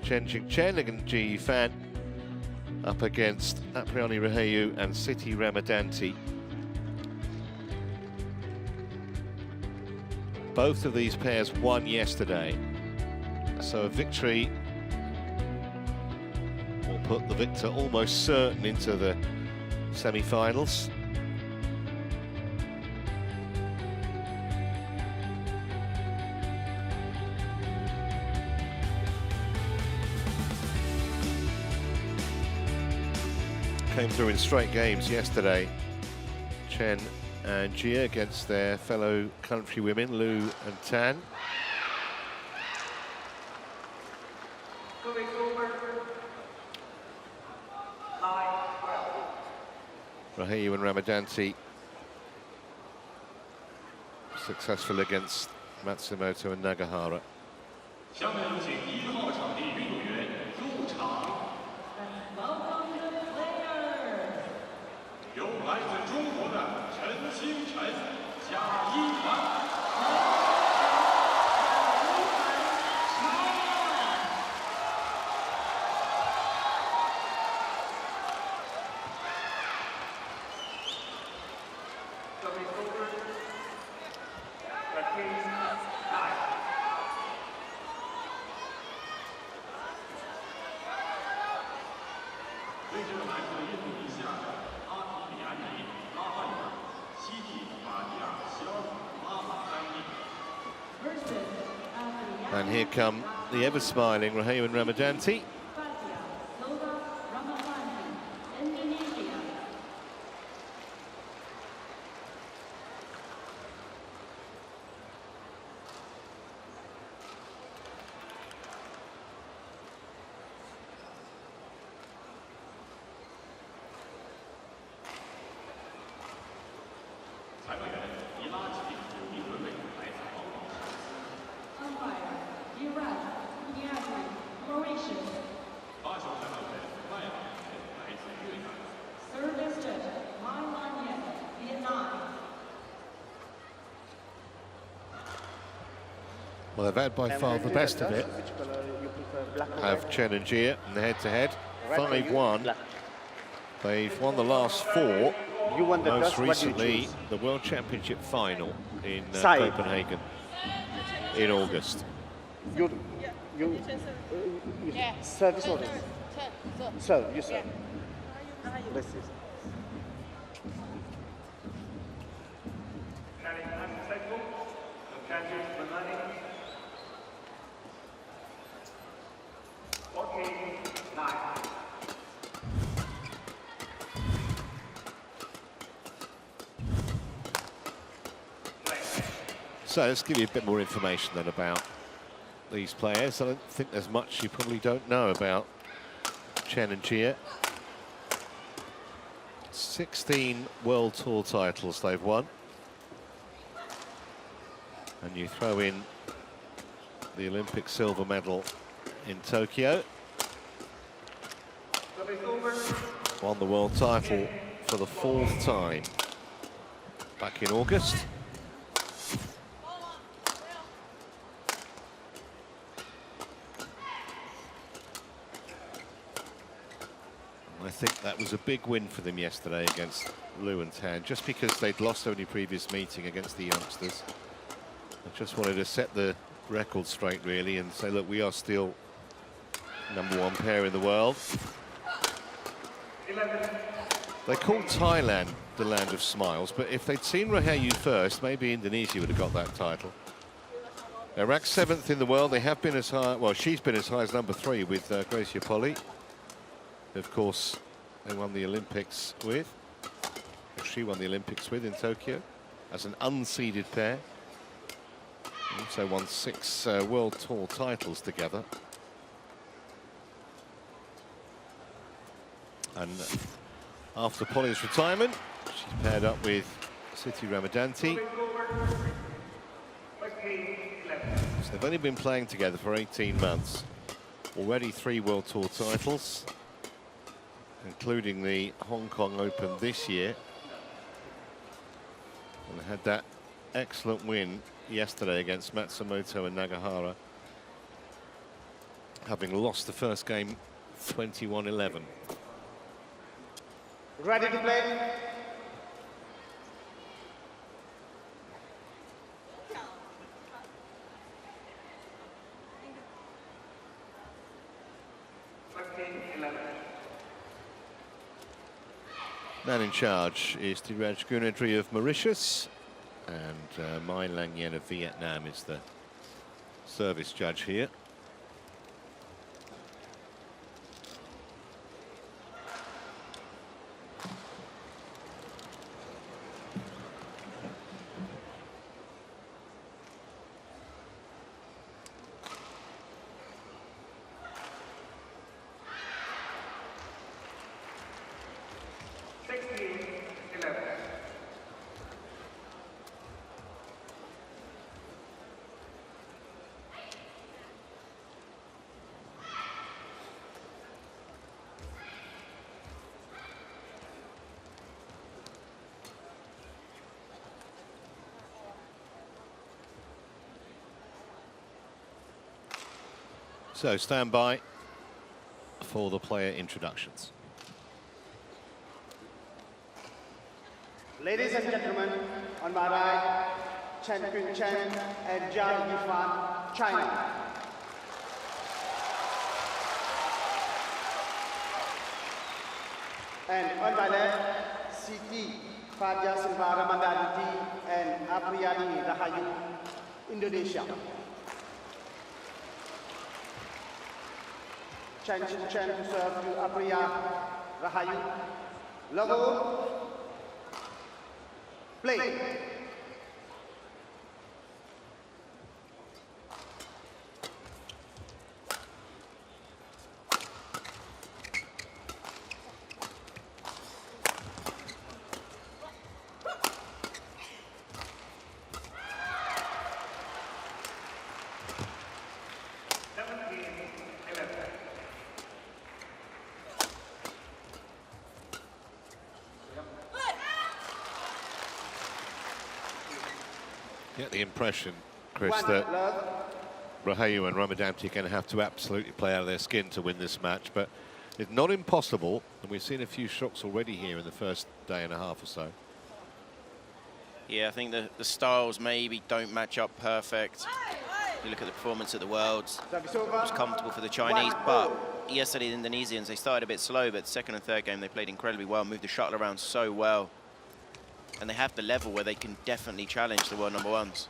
Chen and Ji Fan up against Apriani Rahayu and Siti Ramadhanti. Both of these pairs won yesterday, so a victory will put the victor almost certain into the semi-finals. Came through in straight games yesterday, Chen and Jia against their fellow countrywomen, Lu and Tan. Rahayu and Ramadhanti successful against Matsumoto and Nagahara. And here come the ever-smiling Rahayu and Ramadhanti. Well, they've had by far the best of it. Have Chen and Jia in the head-to-head. 5-1. They've won the last 4. Most recently, the World Championship final in Copenhagen in August. Service orders. So, you serve. So let's give you a bit more information then about these players. I don't think there's much you probably don't know about Chen and Jia. 16 World Tour titles they've won. And you throw in the Olympic silver medal in Tokyo. Won the world title for the 4th time back in August. I think that was a big win for them yesterday against Lu and Tan, just because they'd lost only previous meeting against the youngsters. I just wanted to set the record straight, really, and say, look, we are still #1 pair in the world. They call Thailand the land of smiles, but if they'd seen Rahayu first, maybe Indonesia would have got that title. They're ranked 7th in the world. They have been as high, well, she's been as high as #3 with Gracia Polly. Of course, they won the Olympics with, or she won the Olympics with in Tokyo as an unseeded pair. Also won 6 World Tour titles together. And after Polly's retirement, she's paired up with Siti Ramadhanti. So they've only been playing together for 18 months. Already 3 World Tour titles, including the Hong Kong Open this year. And they had that excellent win yesterday against Matsumoto and Nagahara having lost the first game 21-11. Ready to play? Man in charge is Tiraj Gunadri of Mauritius, and Mai Lang Yen of Vietnam is the service judge here. So stand by for the player introductions. Ladies and gentlemen, on my right, Chen and Zhao Yifan, China. And on my left, Siti Fadia Silva Ramadhanti and Apriyani Rahayu, Indonesia. Chen to serve to Apriya Rahayu. Logo. Play. Get the impression, Chris, that Rahayu and Ramadhanti are going to have to absolutely play out of their skin to win this match, but it's not impossible, and we've seen a few shocks already here in the first day and a half or so. Yeah, I think the styles maybe don't match up perfect. You look at the performance at the Worlds, it was comfortable for the Chinese, but yesterday the Indonesians, they started a bit slow, but second and third game they played incredibly well, moved the shuttle around so well. And they have the level where they can definitely challenge the world number ones.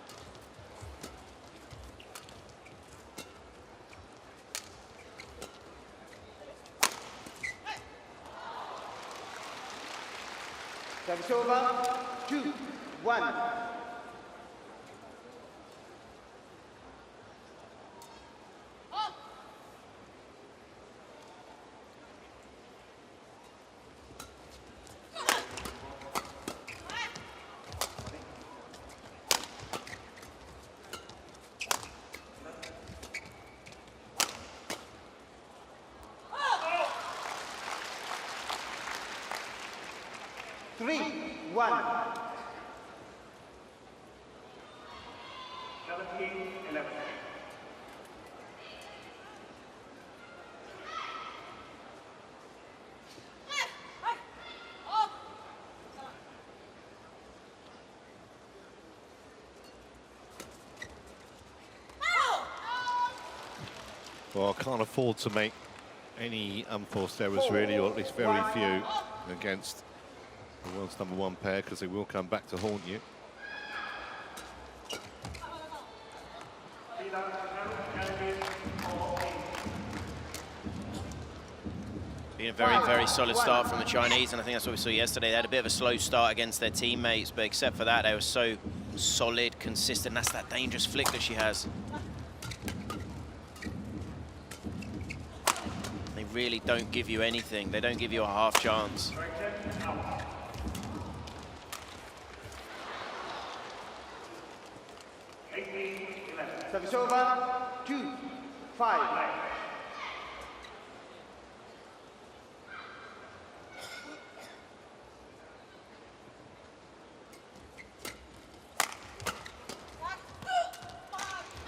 Service over, 2-1. Well, I can't afford to make any unforced errors, really, or at least very few, against the world's number one pair, because they will come back to haunt you. Been a very, very solid start from the Chinese, and I think that's what we saw yesterday. They had a bit of a slow start against their teammates, but except for that, they were so solid, consistent. That's that dangerous flick that she has. They really don't give you anything. They don't give you a half chance. Service over, 2-5.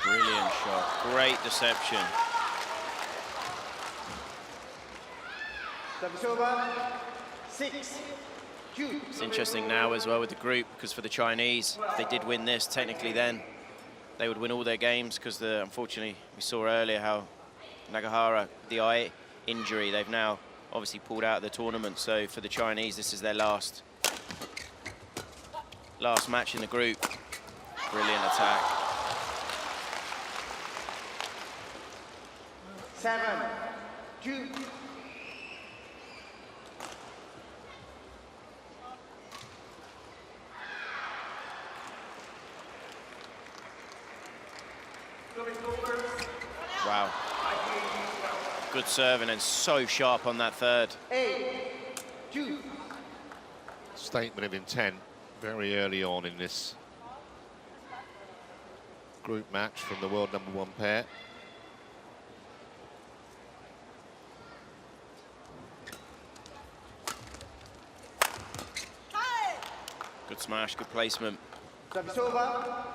Brilliant shot, great deception. Service over. 6-2. It's interesting now as well with the group, because for the Chinese, if they did win this, technically then they would win all their games, because unfortunately we saw earlier how Nagahara, the eye injury, they've now obviously pulled out of the tournament. So for the Chinese, this is their last match in the group. Brilliant attack. 7-2. Wow. Good serving and so sharp on that third. 8-2. Statement of intent very early on in this group match from the world #1 pair. Good smash, good placement. Service over.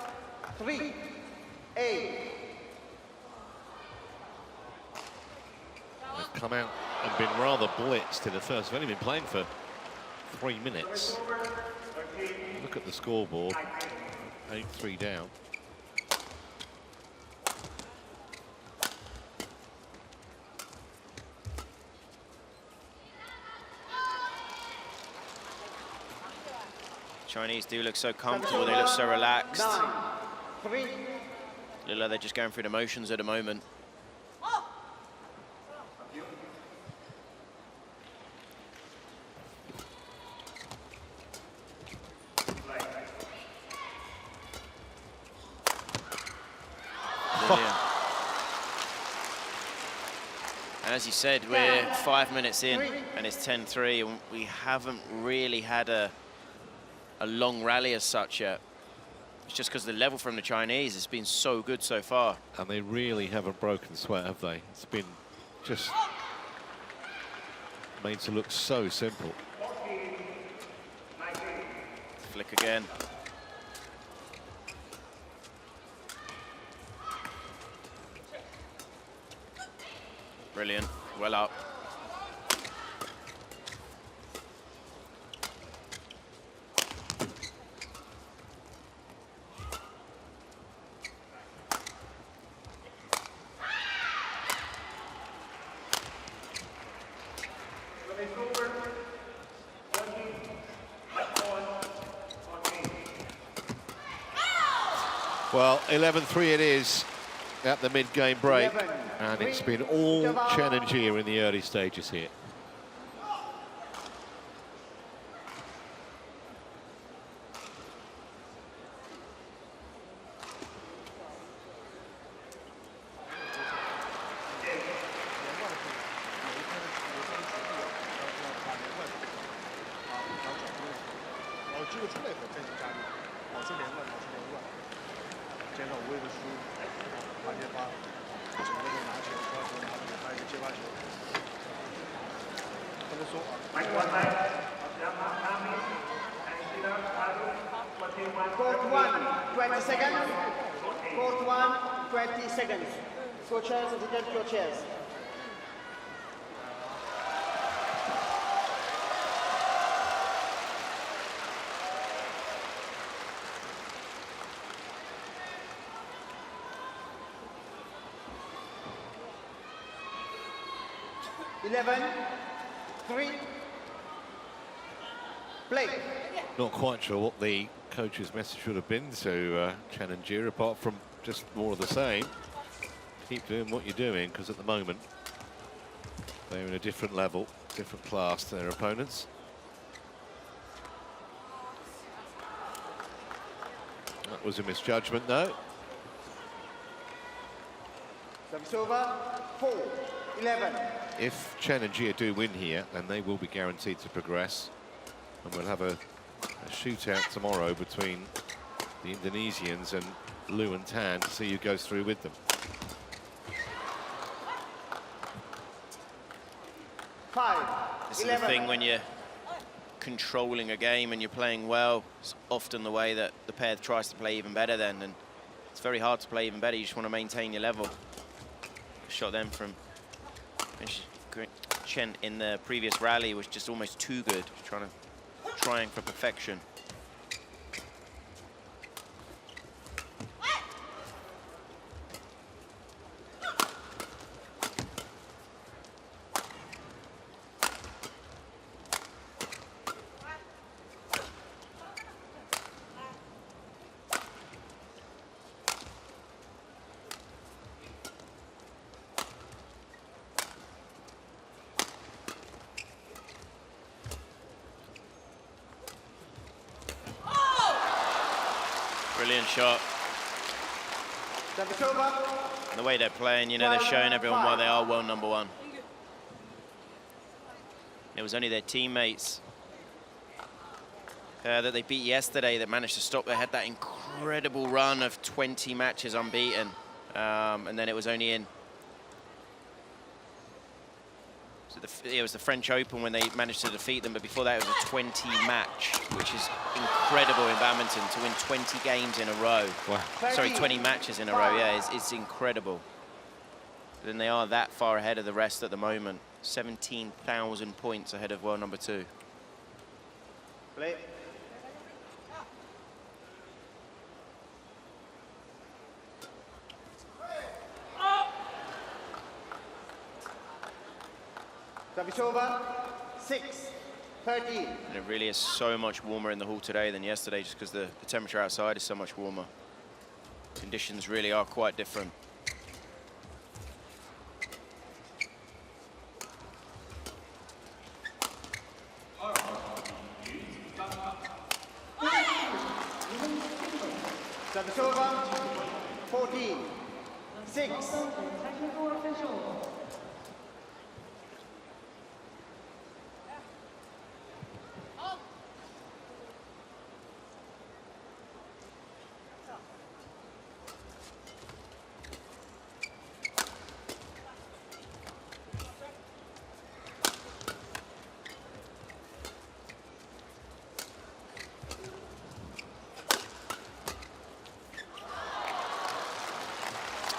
3-8. They've come out and been rather blitzed in the first. They've only been playing for 3 minutes. Look at the scoreboard. 8-3 down. Chinese do look so comfortable, they look so relaxed. 9-3. Look like they're just going through the motions at the moment. Brilliant. And as you said, we're 5 minutes in and it's 10-3, and we haven't really had a long rally as such yet. It's just because the level from the Chinese has been so good so far. And they really haven't broken sweat, have they? It's been just made to look so simple. Flick again. Brilliant, well up. Well, 11-3 it is at the mid-game break. And it's been all Chen and Jia in the early stages here. Court 1, 20 seconds. Court 1, 20 seconds. Go chairs and take your chairs. Eleven, 3, play. Not quite sure what the coach's message would have been to Chen and Jia, apart from just more of the same. Keep doing what you're doing, because at the moment they're in a different level, different class to their opponents. That was a misjudgment, though. Service over. 4-11. If Chen and Jia do win here, then they will be guaranteed to progress. And we'll have a shootout tomorrow between the Indonesians and Liu and Tan to see who goes through with them. 5, This is 11. the thing when you're controlling a game and you're playing well, it's often the way that the pair tries to play even better then, and it's very hard to play even better. You just want to maintain your level. Shot them from Chen in the previous rally was just almost too good, trying for perfection. Brilliant shot. And the way they're playing, you know, they're showing everyone why they are world #1. It was only their teammates that they beat yesterday that managed to stop. They had that incredible run of 20 matches unbeaten. And then it was only in... it was the French Open when they managed to defeat them, but before that it was a 20 match, which is incredible in badminton, to win 20 games in a row. Wow. Sorry, 20 matches in a row, yeah, it's incredible. But then they are that far ahead of the rest at the moment. 17,000 points ahead of world #2. Play. Service over, 6-13. And it really is so much warmer in the hall today than yesterday, just because the temperature outside is so much warmer. Conditions really are quite different. Service over, 14-6. Technical official.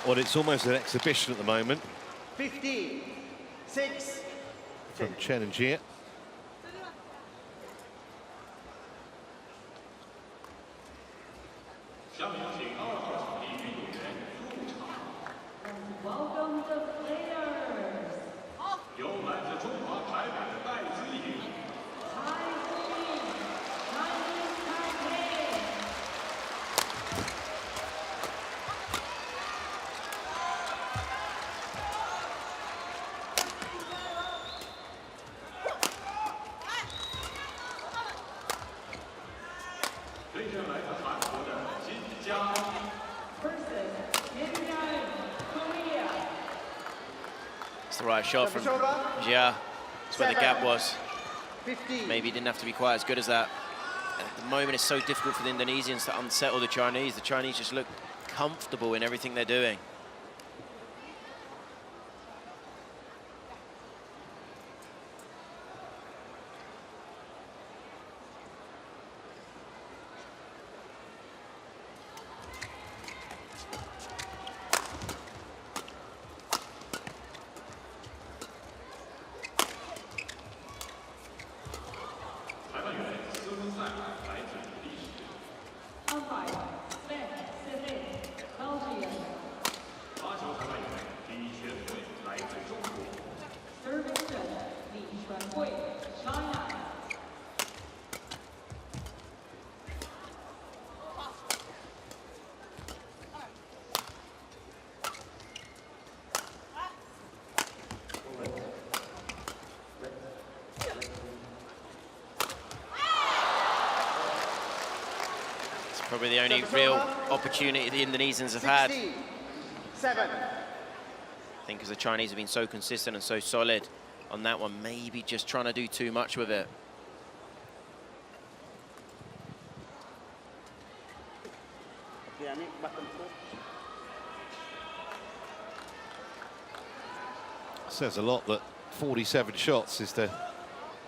Well, it's almost an exhibition at the moment 15-6. from Chen and Jia. Welcome to players. It's the right shot from Jia. That's where the gap was. 15. Maybe he didn't have to be quite as good as that. And at the moment, it's so difficult for the Indonesians to unsettle the Chinese. The Chinese just look comfortable in everything they're doing. Probably the only real opportunity the Indonesians have had. 7. I think because the Chinese have been so consistent and so solid on that one, maybe just trying to do too much with it. Says a lot that 47 shots is the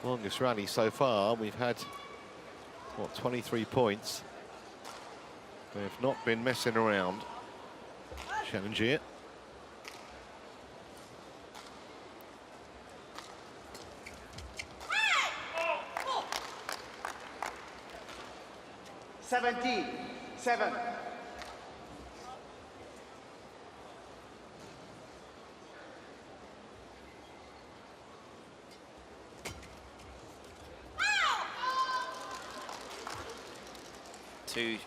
longest rally so far. We've had, what, 23 points. They've not been messing around. Challenge it. 17-7. Two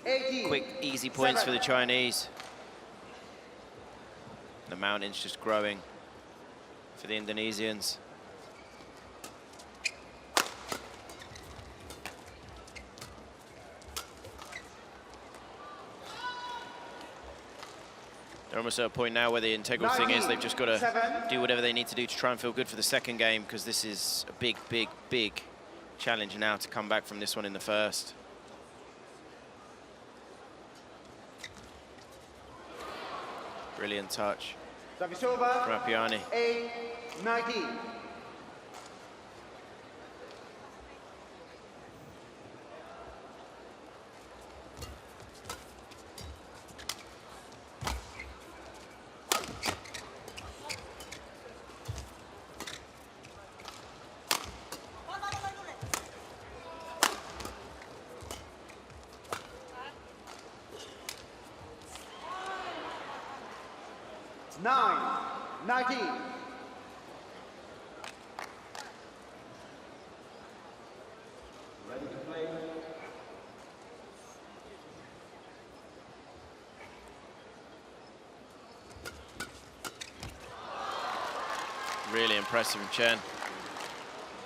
18, quick, easy points for the 7. Chinese. The mountain's just growing for the Indonesians. They're almost at a point now where the integral thing is they've just got to do whatever they need to do to try and feel good for the second game, because this is a big, big, big challenge now to come back from this one in the first. Brilliant touch Service over. from Apiani. 8-19. It's 9-19. Ready to play. Really impressive from Chen.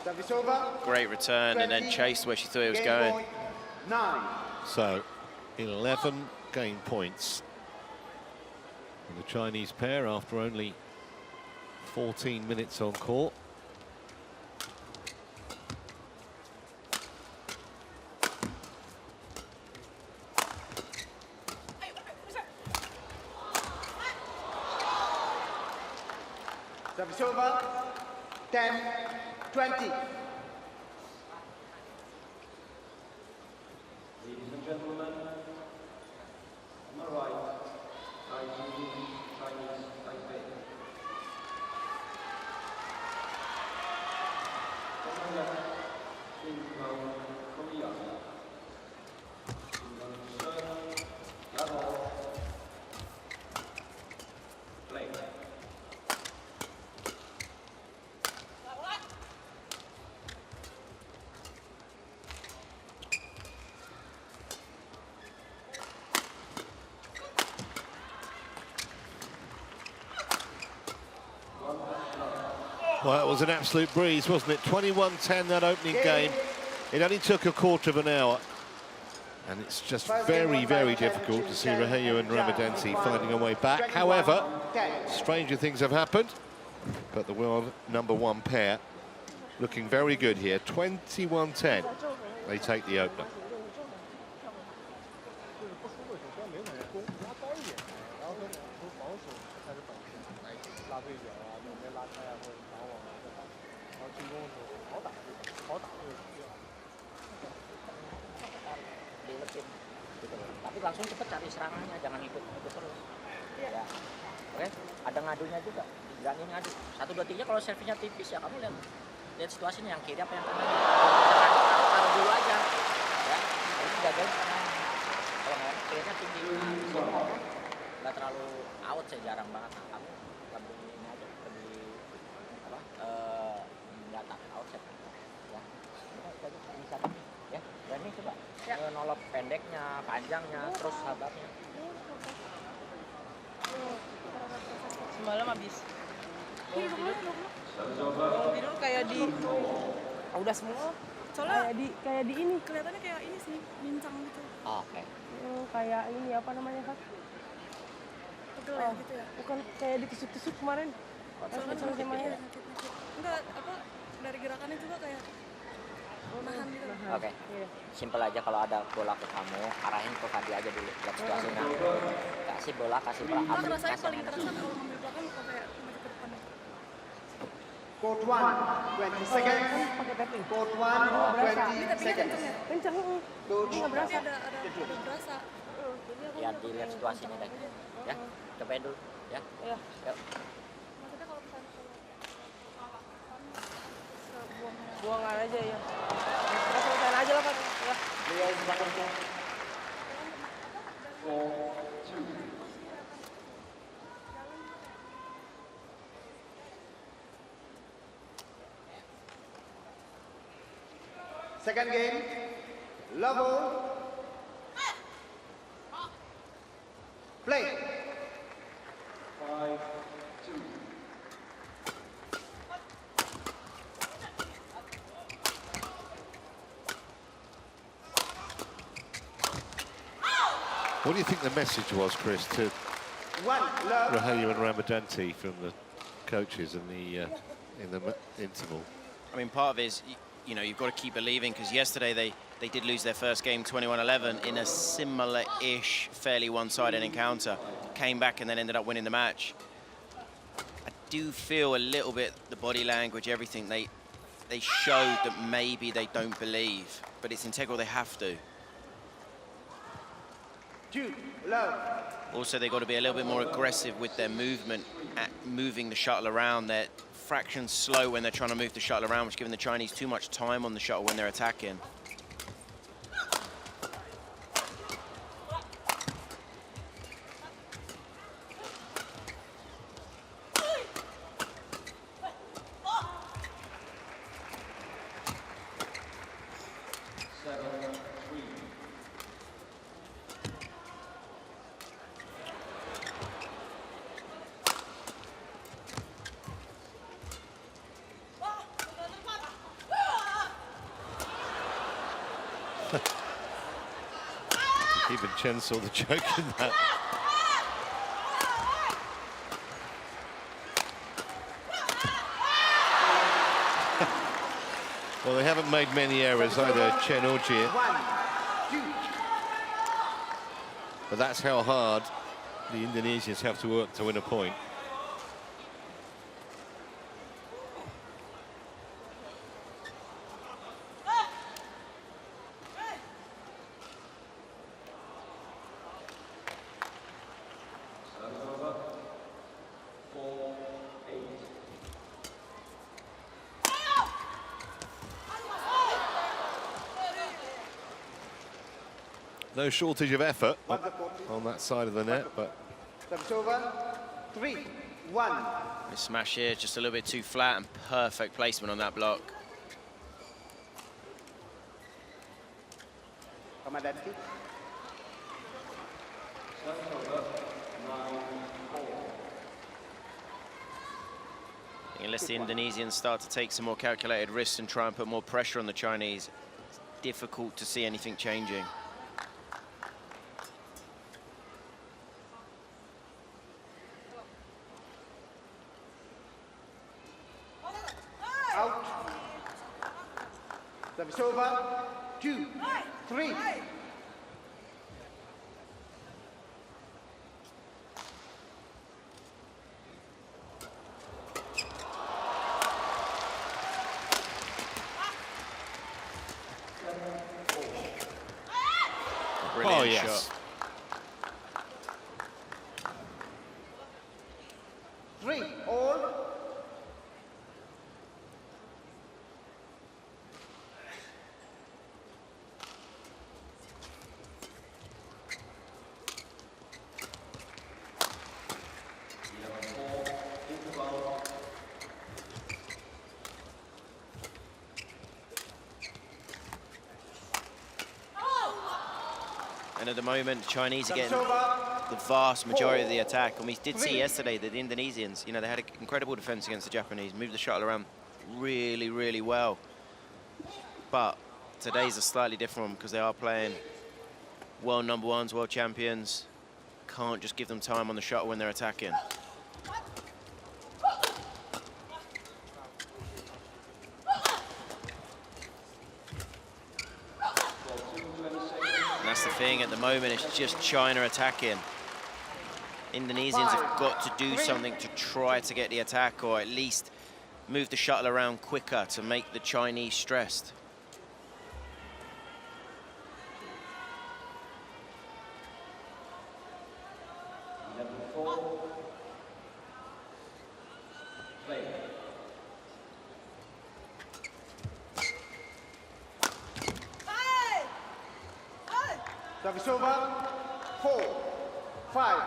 Service over. Great return and then chased where she thought it was Game going. point, 9. So 11 game points for the Chinese pair after only 14 minutes on court. Service over. 10-20. Ladies and gentlemen, on my right, Chinese Taipei. On my left, Korea. Play. Well, it was an absolute breeze, wasn't it? 21-10 that opening game. It only took a quarter of an hour. And it's just very, very difficult to see Rahayu and Ramadhanti finding a way back. However, stranger things have happened. But the world #1 pair looking very good here. 21-10. They take the opener. Tapi langsung cepet cari serangannya, jangan ikut terus. Ya. Oke, ada ngadunya juga, berani ngadu. 1, 2, 3 kalau servisnya tipis ya kamu lihat situasinya yang kiri apa yang kanan. Taruh dulu aja. Ya, ini jagain kanan. Kalau nggak kirinya tinggi, nggak terlalu out, saya jarang banget. Nah, kamu lebih ini aja, lebih apa? Nggak tak out set. Ya, bisa ya, berani coba. Ya. Nolok pendeknya, panjangnya, terus sahabatnya. Semalam habis tidur kayak di Udah semua? soalnya kayak di ini kelihatannya kayak ini sih bincang gitu. Oh, oke. Kayak ini apa namanya Kak? Pegel ya gitu ya. Bukan kayak ditusuk-tusuk kemarin. Soalnya sama-samanya enggak apa dari gerakannya juga kayak nahan gitu. Oke. Simpel aja, kalau ada bola ke kamu, arahin ke Fadi aja dulu. Lihat situasinya. Kasih bola, kasih bola. Rasanya paling terasa kalau ngambil belakang kok kayak maju ke depan. Court 1, 20 seconds. Court 1, 20 seconds. Kencang. Coach. Enggak berasa ada berasa. Ya, dilihat situasinya deh. Ya, cobain dulu. Ya. Iya. Yuk. Maksudnya kalau misalnya buangan aja ya. Selesaiin aja lah Kak. Ya. Players back and forth. Second game, level. Play. 5-2. What do you think the message was, Chris, to Rahayu and Ramadhanti from the coaches in the interval? I mean, part of it is, you know, you've got to keep believing, because yesterday they did lose their first game 21-11 in a similar-ish, fairly one-sided encounter. Came back and then ended up winning the match. I do feel a little bit the body language, everything, they showed that maybe they don't believe, but it's integral, they have to. Also, they've got to be a little bit more aggressive with their movement, at moving the shuttle around. They're fractions slow when they're trying to move the shuttle around, which is giving the Chinese too much time on the shuttle when they're attacking. Even Chen saw the joke in that. Well, they haven't made many errors either, Chen or Jie. But that's how hard the Indonesians have to work to win a point. No shortage of effort on that side of the net, but... Service over, 3-1. The smash here, just a little bit too flat, and perfect placement on that block. Ramadhanti. Unless the Indonesians start to take some more calculated risks and try and put more pressure on the Chinese, it's difficult to see anything changing. Out. Service over, 2-3. Brilliant yes. shot. 3-all. And at the moment, the Chinese are getting the vast majority of the attack. And we did see yesterday that the Indonesians, you know, they had an incredible defense against the Japanese, moved the shuttle around really, really well. But today's a slightly different one because they are playing world number ones, world champions. Can't just give them time on the shuttle when they're attacking. That's the thing at the moment, it's just China attacking. Indonesians have got to do something to try to get the attack, or at least move the shuttle around quicker to make the Chinese stressed. Service over, 4, 5.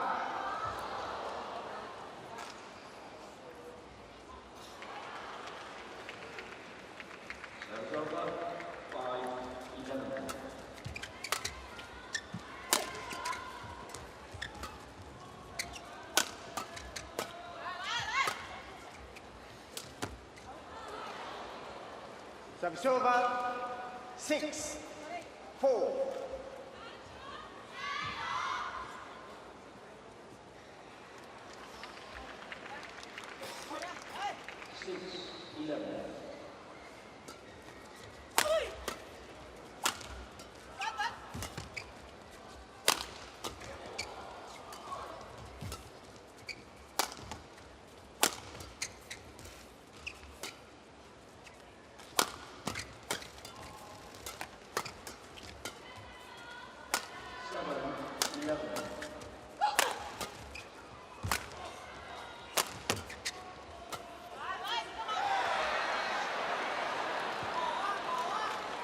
Service over, 6, 4.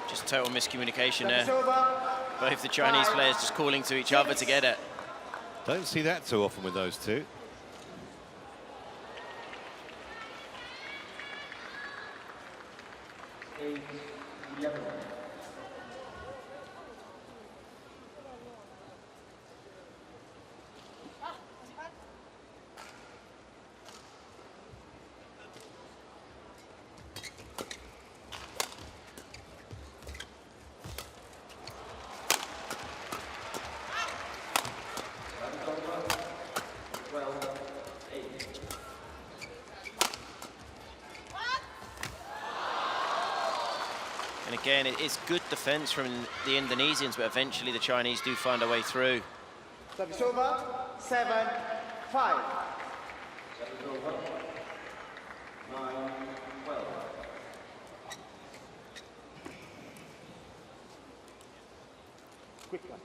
Just total miscommunication there. Both the Chinese players just calling to each other to get it. Don't see that too often with those two. And again, it's good defense from the Indonesians, but eventually the Chinese do find a way through. Service over, 7, 5. Quick one.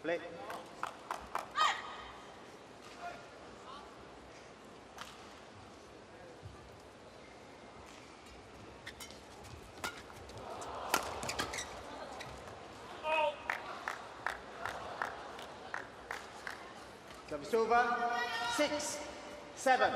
Play. Service over, 6, 7.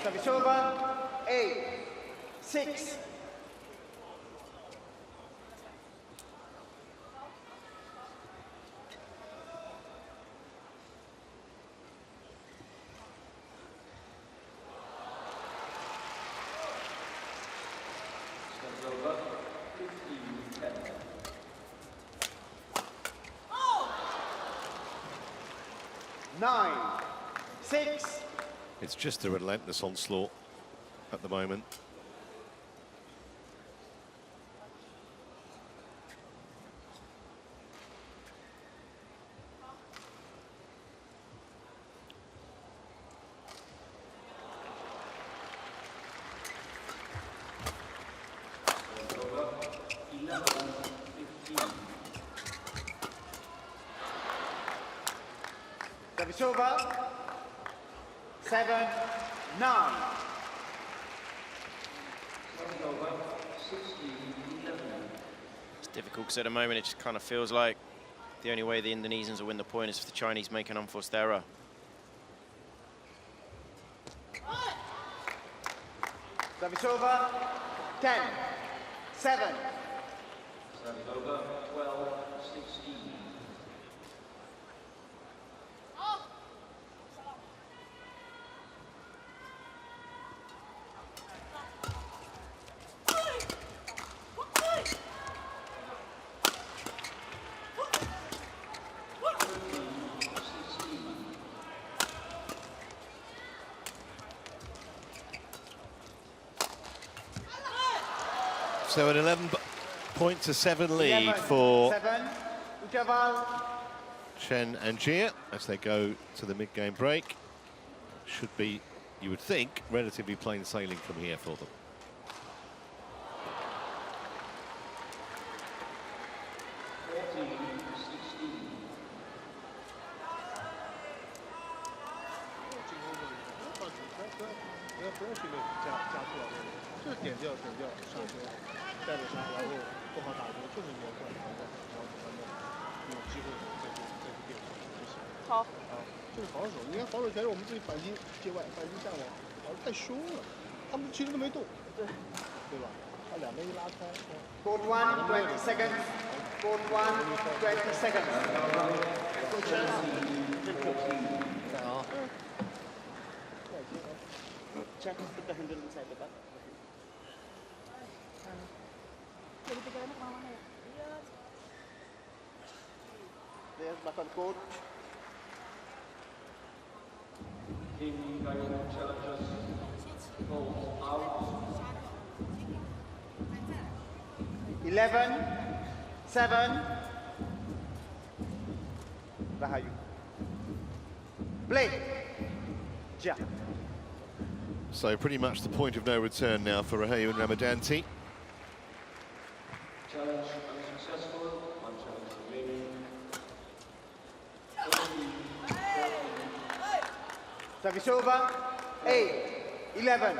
Service over, 8, 6. Nine, 6. It's just a relentless onslaught at the moment. Service over, 7, 9. It's difficult because at the moment it just kind of feels like the only way the Indonesians will win the point is if the Chinese make an unforced error. Service over, 10, 7. Service over, 12, 16. So an 11-7 lead 11, for 7, interval. Chen and Jia as they go to the mid-game break. Should be, you would think, relatively plain sailing from here for them. Code 1, 20 seconds. Code 1, 20 seconds. Check, put the handle inside the back. Jadi pikirannya kemana-mana ya? Iya. There's belakang code. Eleven, 7. Rahayu. Play. Ja. So pretty much the point of no return now for Rahayu and Ramadhanti. Challenge unsuccessful. One challenge remaining. Service over. 8, 11.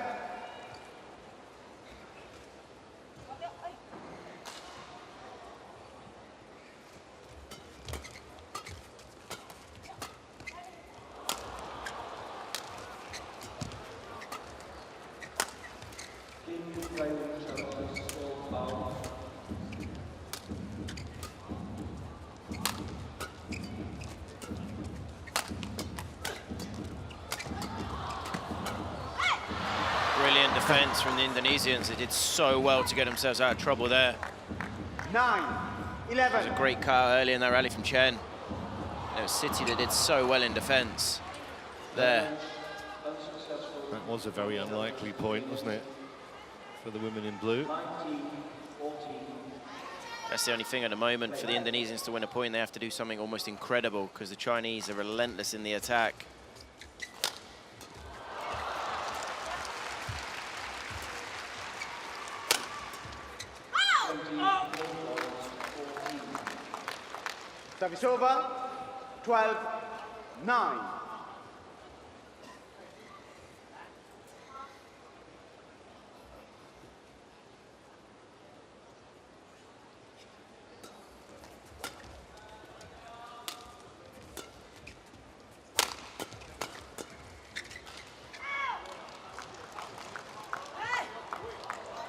Brilliant defense from the Indonesians. They did so well to get themselves out of trouble there. 9, It 11. was a great cut early in that rally from Chen. It was City that did so well in defense there. That was a very unlikely point, wasn't it, for the women in blue? That's the only thing at the moment. For the Indonesians to win a point, they have to do something almost incredible because the Chinese are relentless in the attack. Service over. 12, 9.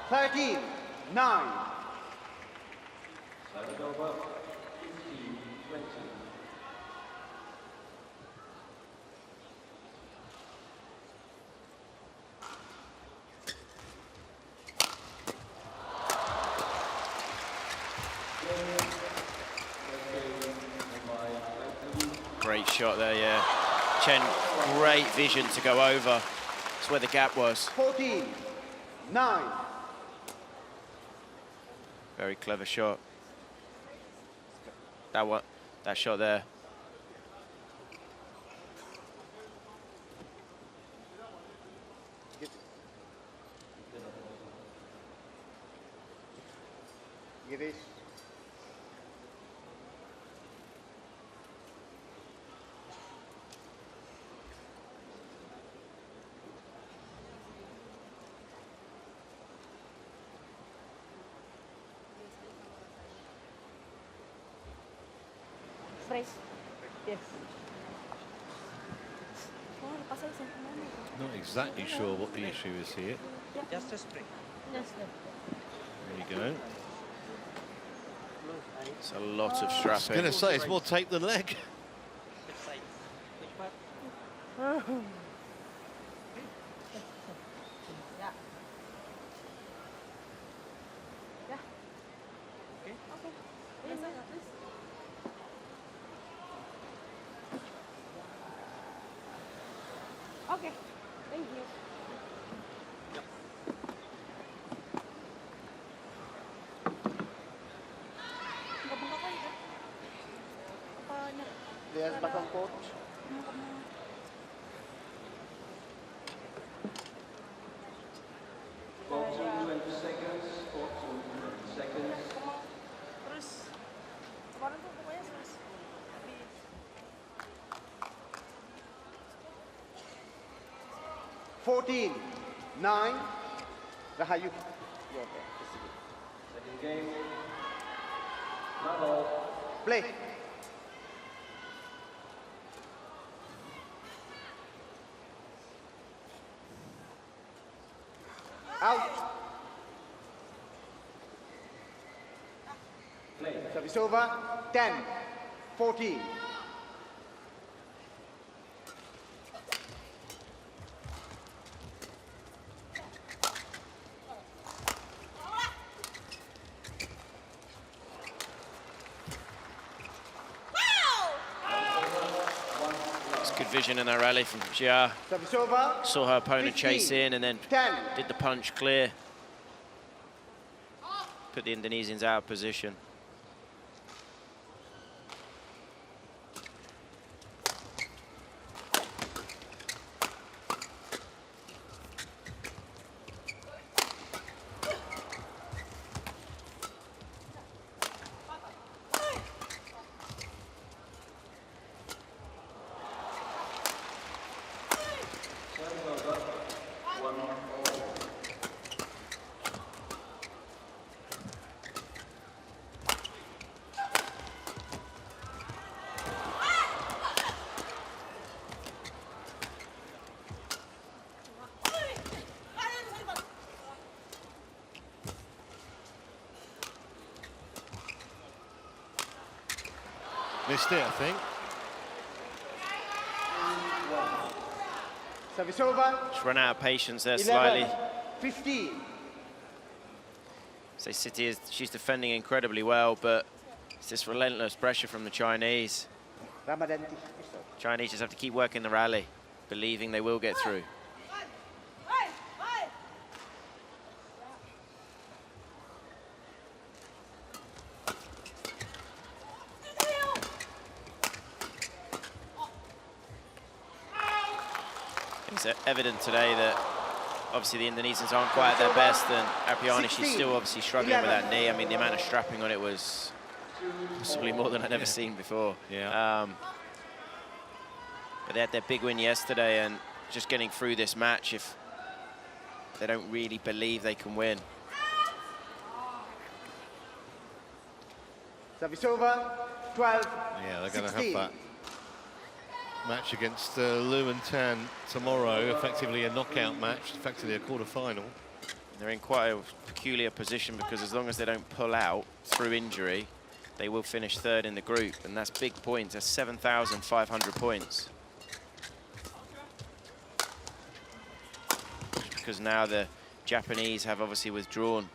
Thirteen, 9. Great shot there, yeah. Chen, great vision to go over. That's where the gap was. 14, 9. Very clever shot. That shot there. Girish. Fresh. Yes. Oh, pasal saya kemana? Not exactly sure what the issue is here. Just a spring. Yes, sir. There you go. It's a lot of I was strapping. going to say, it's more tape than leg. Which side? Which part? Ya. Ya. Okay. Okay. Yes, sir. Please. Okay. Thank you. Players back on court. Court to 20 seconds. Court to 20 seconds. Terus kemarin tuh pokoknya terus di 14, 9, Rahayu. Second game. Not all. Play. Out. Play. Service over. 10, 14. It's good vision in that rally from Jia. Service over. Saw her opponent 15, chase in and then 10. did the punch clear. Put the Indonesians out of position. Missed it, I think. Service over. Just run out of patience there 11, slightly. 15. So City she's defending incredibly well, but it's this relentless pressure from the Chinese. Ramadhanti. Chinese just have to keep working the rally, believing they will get through. It's evident today that obviously the Indonesians aren't quite at their best, and Apriani, she's still obviously struggling with that knee. I mean, the amount of strapping on it was possibly more than I'd ever seen before. Yeah. But they had their big win yesterday, and just getting through this match, if they don't really believe they can win. Service over. 12. Yeah, they're going to 16. have that match against Lu and Tan tomorrow, effectively a knockout match, effectively a quarter-final. They're in quite a peculiar position because as long as they don't pull out through injury, they will finish third in the group, and that's big points. That's 7,500 points. Because now the Japanese have obviously withdrawn.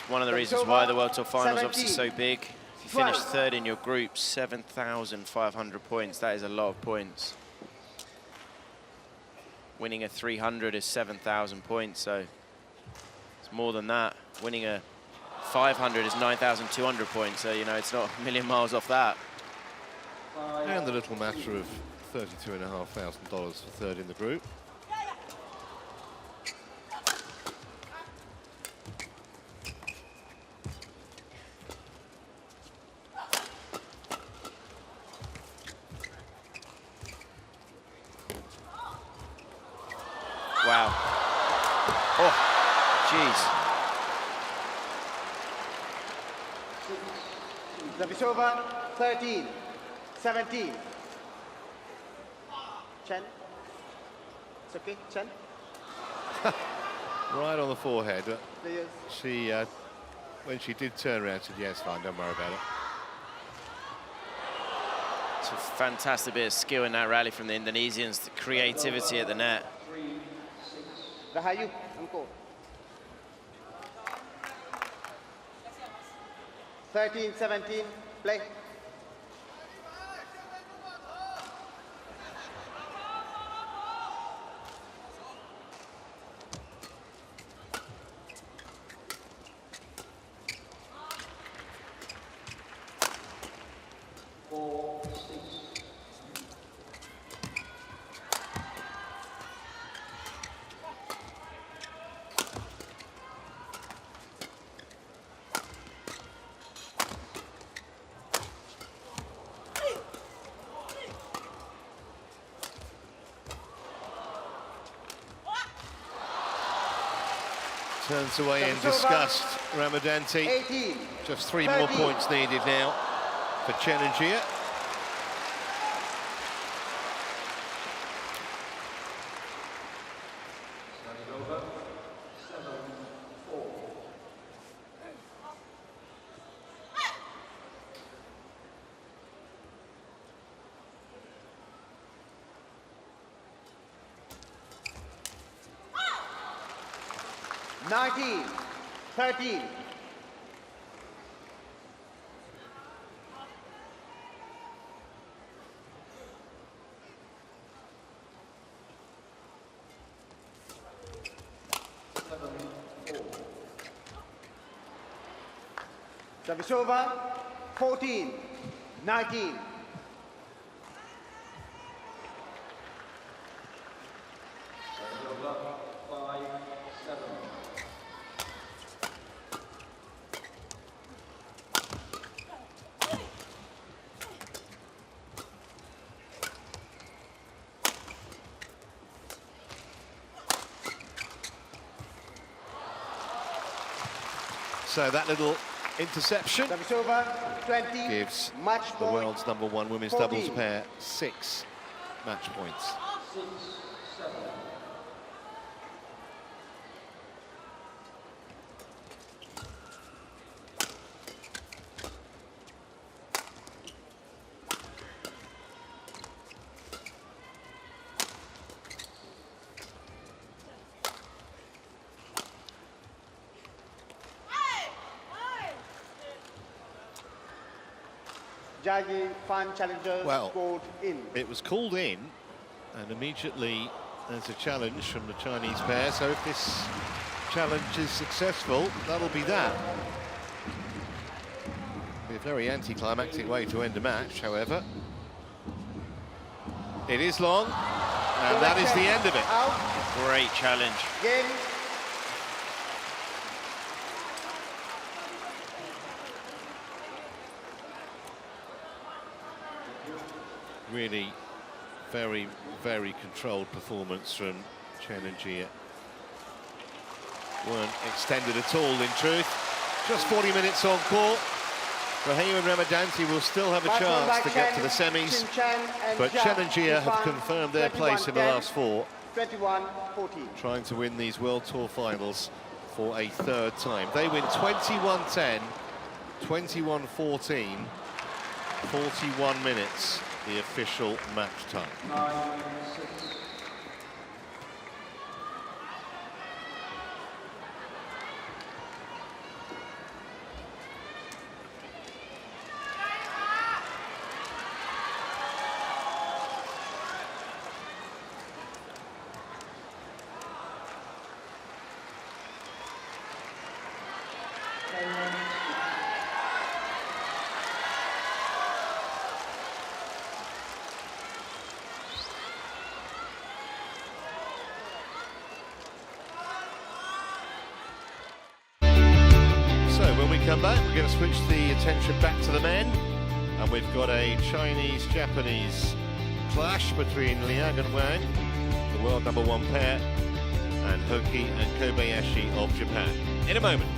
One of the reasons why the World Tour Final is obviously so big. If you finish third in your group, 7,500 points. That is a lot of points. Winning a 300 is 7,000 points, so it's more than that. Winning a 500 is 9,200 points, so you know it's not a million miles off that. And the little matter of $32,500 for third in the group. Wow. Oh, jeez. Service over. 13. 17. Chen. It's okay, Chen. Right on the forehead. Players. She, when she did turn around, said, yes, fine, don't worry about it. It's a fantastic bit of skill in that rally from the Indonesians, the creativity at the net. Rahayu, on court. 13-17, play. Turns away in disgust, Ramadhanti. 18. Just 3 more points needed now for Chen and Gia. Over 7-4. 19-13. Service over, 14-19. Over 5-7. So that little interception Service over, 20. gives Match the point. world's #1 women's 14. doubles pair 6 match points. 6-7. Jagi Fan Challenger Well, scored in. It was called in, and immediately there's a challenge from the Chinese pair. So if this challenge is successful, that'll be that. Be a very anticlimactic way to end a match, however. It is long, and that is the end of it. Out. Great challenge. Game. Really very, very controlled performance from Chen and Gia. Weren't extended at all, in truth. Just 40 minutes on court. Rahayu and Ramadhanti will still have a chance to get to the semis, but Chen and Gia have confirmed their place in the last 4, 21-14. trying to win these World Tour finals for a 3rd time. They win 21-10, 21-14, 41 minutes, the official match time. 9-6. Come back, we're going to switch the attention back to the men, and we've got a Chinese-Japanese clash between Liang and Wang, the world #1 pair, and Hoki and Kobayashi of Japan. In a moment.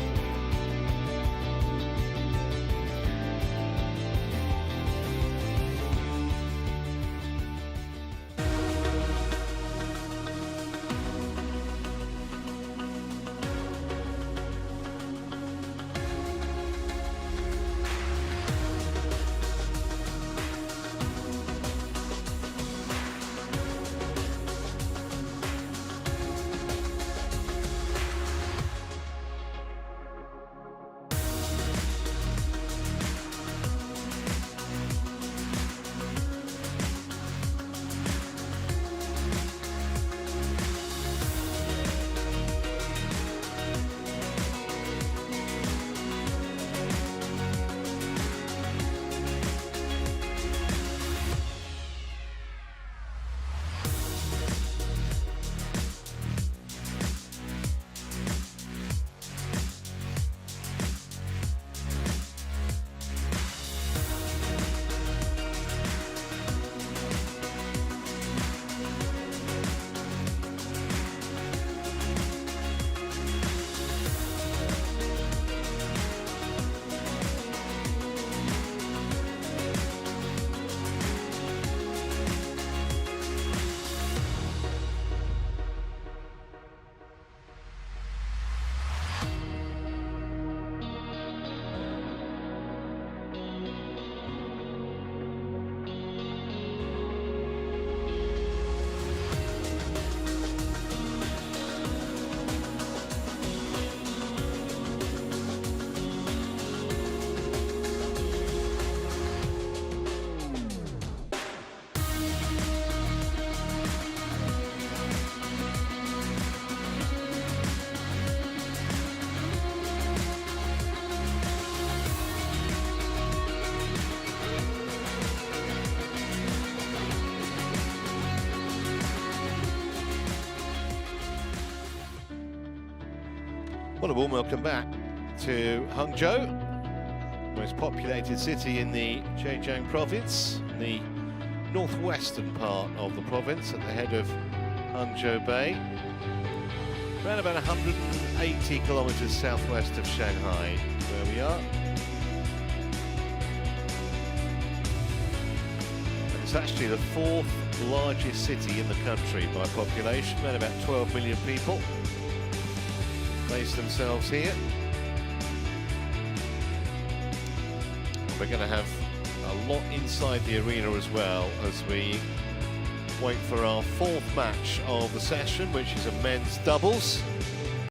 Well, a warm welcome back to Hangzhou, most populated city in the Zhejiang province, the northwestern part of the province at the head of Hangzhou Bay, around about 180 kilometers southwest of Shanghai, where we are. And it's actually the fourth largest city in the country by population, around about 12 million people base themselves here. We're going to have a lot inside the arena as well as we wait for our fourth match of the session, which is a men's doubles.